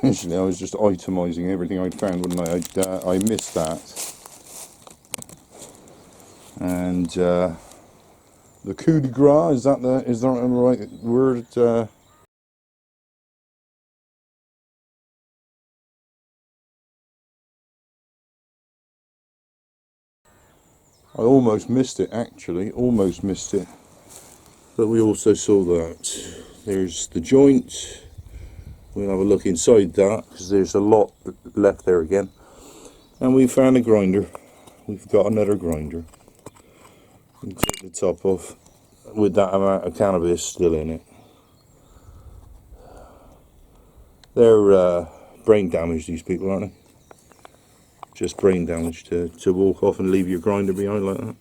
Essentially, I was just itemising everything I'd found, wouldn't I? I missed that. And the coup de grace, is that the right word? I almost missed it, actually, almost missed it. But we also saw that there's the joint. We'll have a look inside that, because there's a lot left there again. And we found a grinder. We've got another grinder. We take the top off with that amount of cannabis still in it. They're brain damaged, these people, aren't they? Just brain damage to walk off and leave your grinder behind like that.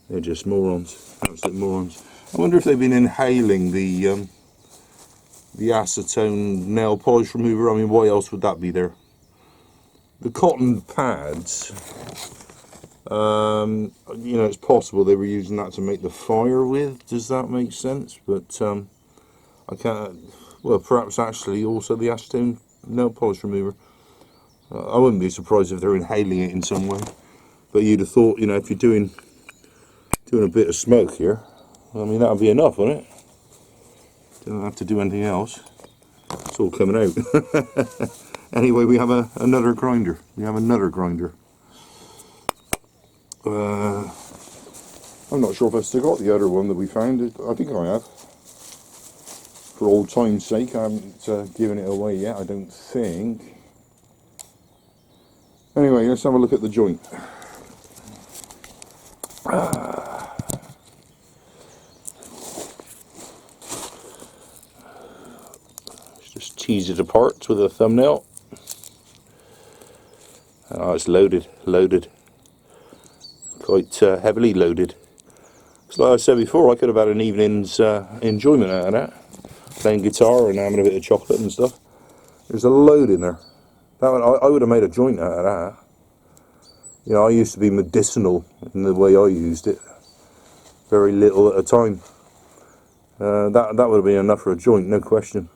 They're just morons, absolute morons. I wonder if they've been inhaling the acetone nail polish remover. I mean, why else would that be there? The cotton pads, you know, it's possible they were using that to make the fire with. Does that make sense? But I can't. Well, perhaps actually also the acetone nail polish remover. I wouldn't be surprised if they're inhaling it in some way. But you'd have thought, you know, if you're doing a bit of smoke here, I mean, that would be enough, wouldn't it? Don't have to do anything else. It's all coming out. Anyway, we have another grinder. We have another grinder. I'm not sure if I've still got the other one that we found. I think I have. For old time's sake, I haven't given it away yet, I don't think. Anyway, let's have a look at the joint. Let's just tease it apart with a thumbnail. Oh, it's loaded, quite heavily loaded. So like I said before, I could have had an evening's enjoyment out of that, playing guitar and having a bit of chocolate and stuff. There's a load in there. That one, I would have made a joint out of that. You know, I used to be medicinal in the way I used it. Very little at a time. That would have been enough for a joint, no question.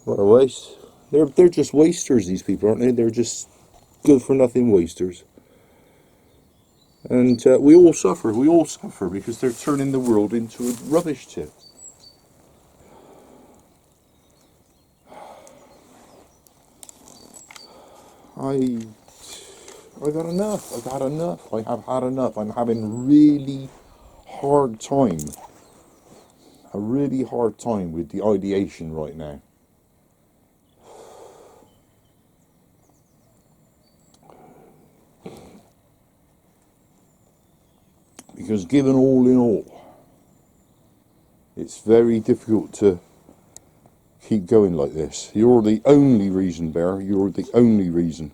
What a waste. They're just wasters, these people, aren't they? They're just good for nothing wasters. And we all suffer because they're turning the world into a rubbish tip. I've had enough. I have had enough. I'm having really hard time. A really hard time with the ideation right now. Because given all in all, it's very difficult to keep going like this. You're the only reason, Bear. You're the only reason.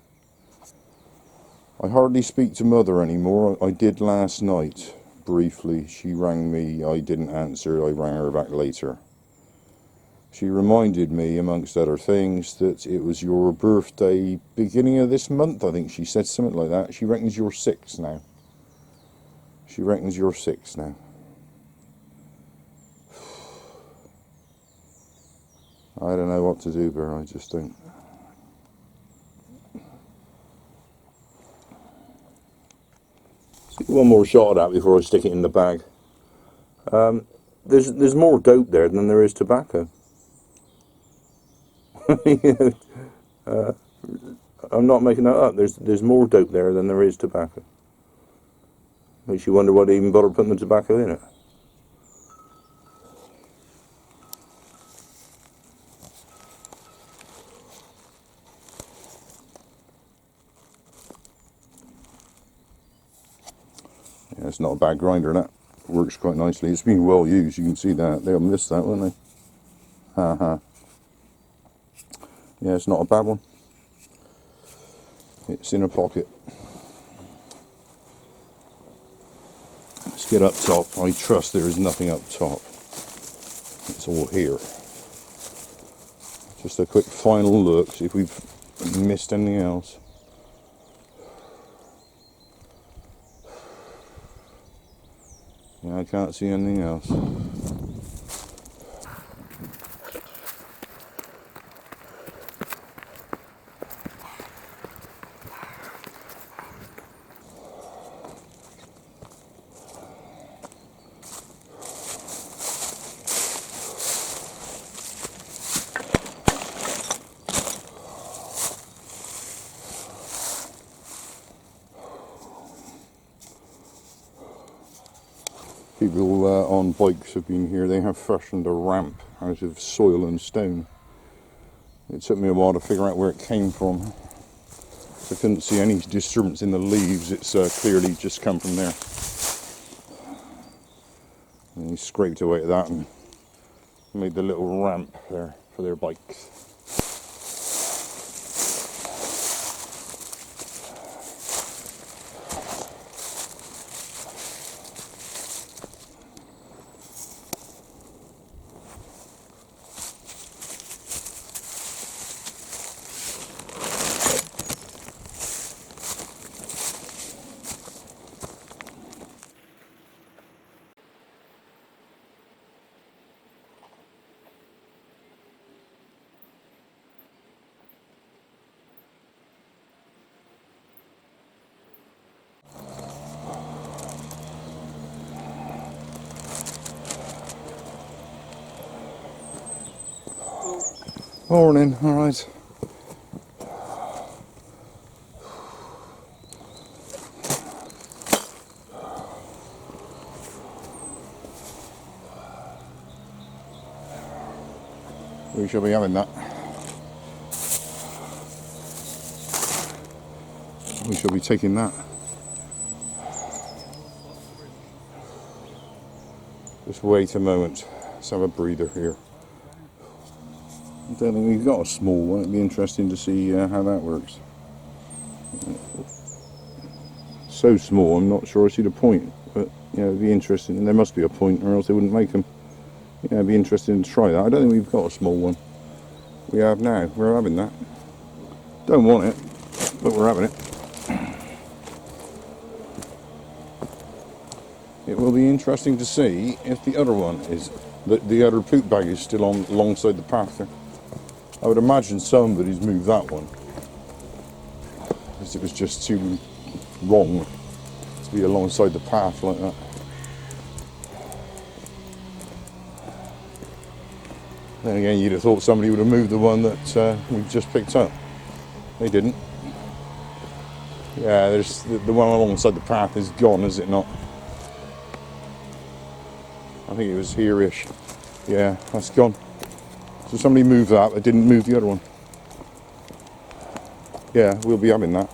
I hardly speak to Mother anymore. I did last night, briefly. She rang me. I didn't answer. I rang her back later. She reminded me, amongst other things, that it was your birthday beginning of this month. I think she said something like that. She reckons you're 6 now. She reckons you're 6 now. I don't know what to do, Bear. I just don't. One more shot of that before I stick it in the bag. There's more dope there than there is tobacco. I'm not making that up. There's more dope there than there is tobacco. Makes you wonder why they even bother putting the tobacco in it. Yeah, it's not a bad grinder, that works quite nicely. It's been well used, you can see that. They'll miss that, won't they? Haha. Yeah, it's not a bad one. It's in a pocket. Let's get up top. I trust there is nothing up top. It's all here. Just a quick final look, see if we've missed anything else. Yeah, I can't see anything else. People on bikes have been here. They have fashioned a ramp out of soil and stone. It took me a while to figure out where it came from. I couldn't see any disturbance in the leaves. It's clearly just come from there. And he scraped away at that and made the little ramp there for their bikes. Morning, alright. We shall be having that. We shall be taking that. Just wait a moment. Let's have a breather here. I don't think we've got a small one. It'd be interesting to see how that works. So small, I'm not sure I see the point. But it'd be interesting. And there must be a point, or else they wouldn't make them. Yeah, it'd be interesting to try that. I don't think we've got a small one. We have now. We're having that. Don't want it, but we're having it. It will be interesting to see if the other one is, the other poop bag is still on alongside the path there. I would imagine somebody's moved that one, because it was just too wrong to be alongside the path like that. Then again, you'd have thought somebody would have moved the one that we just picked up. They didn't. Yeah, there's the one alongside the path is gone, is it not? I think it was here-ish. Yeah, that's gone. So somebody moved that, but didn't move the other one. Yeah, we'll be having that.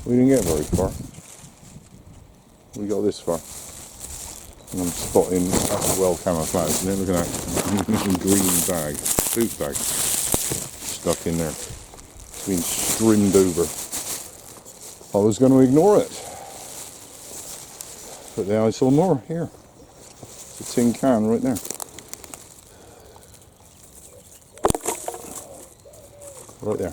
We didn't get very far. We got this far. And I'm spotting, that's well camouflaged, isn't it? Look at that green bag, boot bag, stuck in there. It's been strimmed over. I was going to ignore it. But then I saw more here. It's a tin can right there. Right there.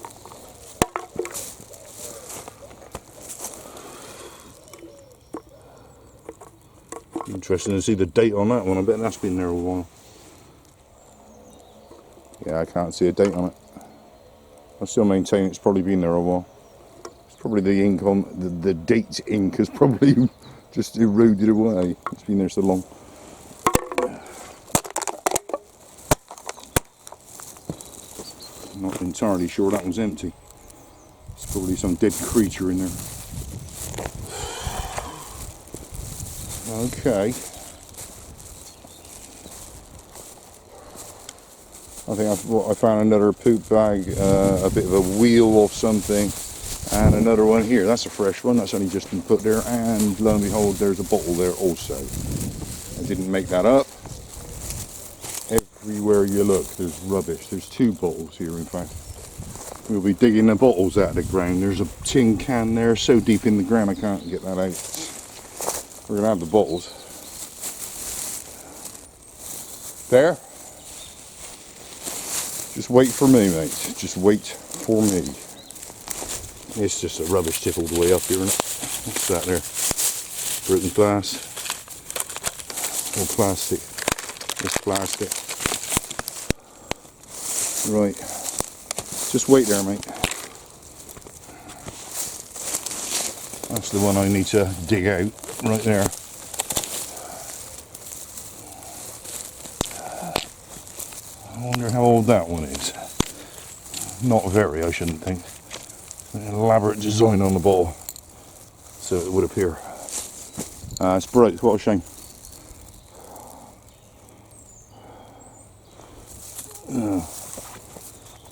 Interesting to see the date on that one. I bet that's been there a while. Yeah, I can't see a date on it. I still maintain it's probably been there a while. It's probably the ink on the date ink has probably just eroded away. It's been there so long. Not entirely sure that was empty. There's probably some dead creature in there. Okay. I think I found another poop bag, a bit of a wheel of something, and another one here. That's a fresh one. That's only just been put there, and lo and behold, there's a bottle there also. I didn't make that up. Everywhere you look, there's rubbish. There's two bottles here, in fact. We'll be digging the bottles out of the ground. There's a tin can there, so deep in the ground I can't get that out. We're going to have the bottles. There. Just wait for me, mate. Just wait for me. It's just a rubbish tip all the way up here, isn't it? What's that there? Broken glass. Or plastic. It's plastic. Right. Just wait there, mate. That's the one I need to dig out, right there. I wonder how old that one is. Not very, I shouldn't think. An elaborate design on the ball, so it would appear. It's bright, what a shame. Yeah,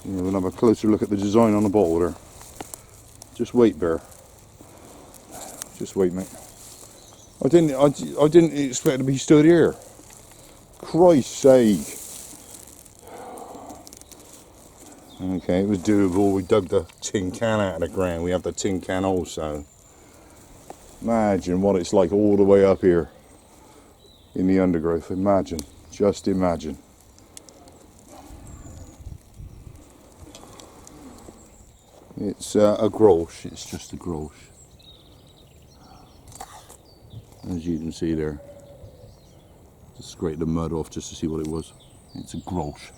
we'll have a closer look at the design on the ball there. Just wait, Bear. Just wait, mate. I didn't expect to be stood here. Christ's sake. Okay, it was doable. We dug the tin can out of the ground. We have the tin can also. Imagine what it's like all the way up here in the undergrowth. Imagine. Just imagine. It's a grouch. It's just a grouch. As you can see there. Just scrape the mud off just to see what it was. It's a grouch.